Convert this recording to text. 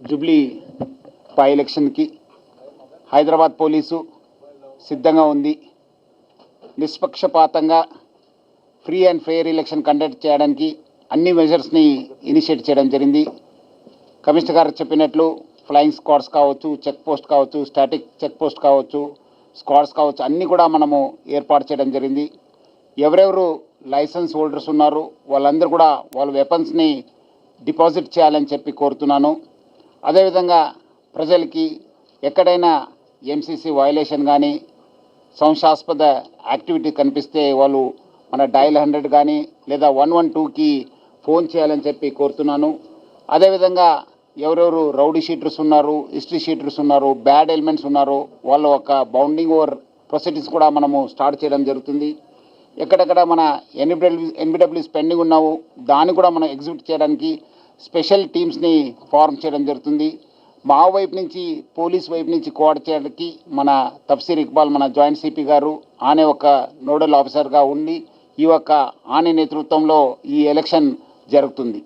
Jubilee by ఎలక్షన్కి Hyderabad police సిద్ధంగా ఉంది. నిష్పక్షపాతంగా free and fair election conduct చేయడానికి అన్ని మెజర్స్ని ఇనిషియేట్ చేయడం జరిగింది. కమిషనర్ గారు చెప్పినట్లు ఫ్లయింగ్ స్క్వాడ్స్ కావచ్చు, చెక్ పోస్ట్ కావచ్చు, స్టాటిక్ చెక్ పోస్ట్ కావచ్చు, స్క్వాడ్స్ కావచ్చు, అన్నీ కూడా మనము ఏర్పాటు చేయడం జరిగింది. ఎవరెవరు లైసెన్స్ హోల్డర్స్ ఉన్నారు వాళ్ళందరూ కూడా వాళ్ళ వెపన్స్ని డిపాజిట్ చేయాలని చెప్పి కోరుతున్నాను. అదేవిధంగా ప్రజలకి ఎక్కడైనా ఎంసీసీ వయలేషన్ కానీ సంశయాస్పద యాక్టివిటీ కనిపిస్తే వాళ్ళు మన డయల్ 100 కానీ లేదా 112కి ఫోన్ చేయాలని చెప్పి కోరుతున్నాను. అదేవిధంగా ఎవరెవరు రౌడీ షీటర్స్ ఉన్నారు, హిస్టరీ షీటర్స్ ఉన్నారు, బ్యాడ్ ఎలిమెంట్స్ ఉన్నారు, వాళ్ళ ఒక బౌండింగ్ ఓవర్ ప్రొసీడింగ్స్ కూడా మనము స్టార్ట్ చేయడం జరుగుతుంది. ఎక్కడెక్కడ మన ఎన్బిడబ్ల్యూస్ పెండింగ్ ఉన్నావు దాన్ని కూడా మనం ఎగ్జిక్యూట్ చేయడానికి స్పెషల్ టీమ్స్ని ఫార్మ్ చేయడం జరుగుతుంది. మా వైపు నుంచి పోలీస్ వైపు నుంచి కోఆర్డినేట్ చేయడానికి మన తఫ్సీర్ ఇక్బాల్ మన జాయింట్ సిపి గారు ఆనే ఒక నోడల్ ఆఫీసర్గా ఉండి ఈ యొక్క ఆనే నేతృత్వంలో ఈ ఎలక్షన్ జరుగుతుంది.